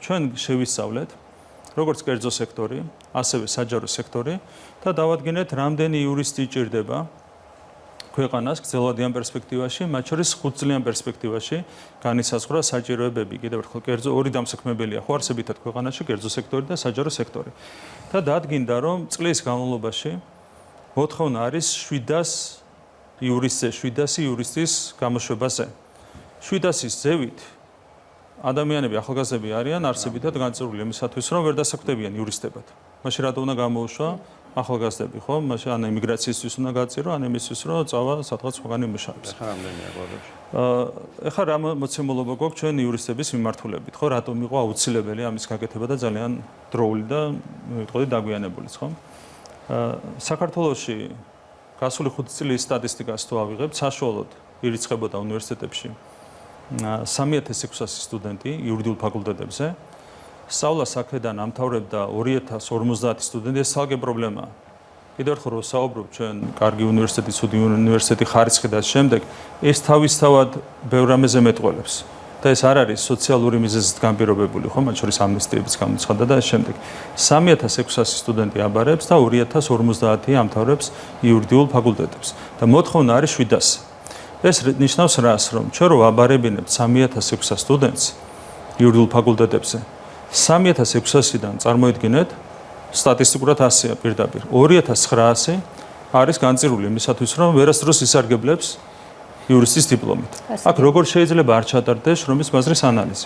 ჩვენ შევისწავლეთ როგორც კერძო სექტორი, ასევე საჯარო სექტორი და დავადგინეთ, რამდენი იურისტი ჭირდება ქვეყანას გრძელვადიან პერსპექტივაში, მათ შორის 5 წლიან პერსპექტივაში განისაზღვრა საჭიროებები. კიდევ ერთხელ, კერძო ორი დამსაქმებელია ხო არსებითად ქვეყანაში, კერძო სექტორი და საჯარო სექტორი. და დადგინდა, რომ წლის განმავლობაში მოთხოვნა არის 700 იურისტზე, 700 იურისტის გამოშვებაზე. 700-ის ზევით ადამიანები ახალგაზრდები არიან არსებითად განწირული იმისათვის, რომ ვერ დასაქმდებიან იურისტებად. მაშინ რატო უნდა გამოუშვა ახალგაზრდები, ხო? მაშინ ან ემიგრაციისთვის უნდა გაწირო, ან იმისთვის, რომ წავა სადღაც სხვაგან იმუშავებს. ახლა რამდენია გვაქვს? ეხლა რა მოცემულობა გვაქვს ჩვენ იურისტების მიმართულებით, ხო? რატომ იყო აუცილებელი ამის გაკეთება და ძალიან დროული და ვიტყოდი დაგვიანებულიც, ხო? საქართველოში გასული 5 წლის სტატისტიკას თუ ავიღებთ, საშუალოდ ირიცხებოდა უნივერსიტეტებში 3600 სტუდენტი იურიდიულ ფაკულტეტებზე. სწავლას აქედან ამთავრებდა 2050 სტუდენტი, ეს ძალზე პრობლემაა. კიდევ ერთხელ რომ საუბრობ ჩვენ კარგი უნივერსიტეტი, ცუდი უნივერსიტეტი, ხარისხი და შემდეგ, ეს თავისთავად ბევრ რამეზე მეტყველებს. და ეს არ არის სოციალური მიზეზით განპირობებული, ხო, მათ შორის ამნისტიების გამოცხადა და შემდეგ. 3600 სტუდენტი აბარებს და 2050 ამთავრებს იურიდიულ ფაკულტეტებს და მოთხოვნა არის 700. ეს ნიშნავს რას, რომ ჩვენ რო აბარებინებთ 3600 სტუდენტს იურიდიულ ფაკულტეტებზე 3600-დან წარმოიდგინეთ სტატისტიკურად 100-ია პირდაპირ 2900 არის განწირული იმისათვის რომ ვერასდროს ისარგებლებს იურისტის დიპლომით. აქ როგორ შეიძლება არ ჩატარდეს შრომის ბაზრის ანალიზი.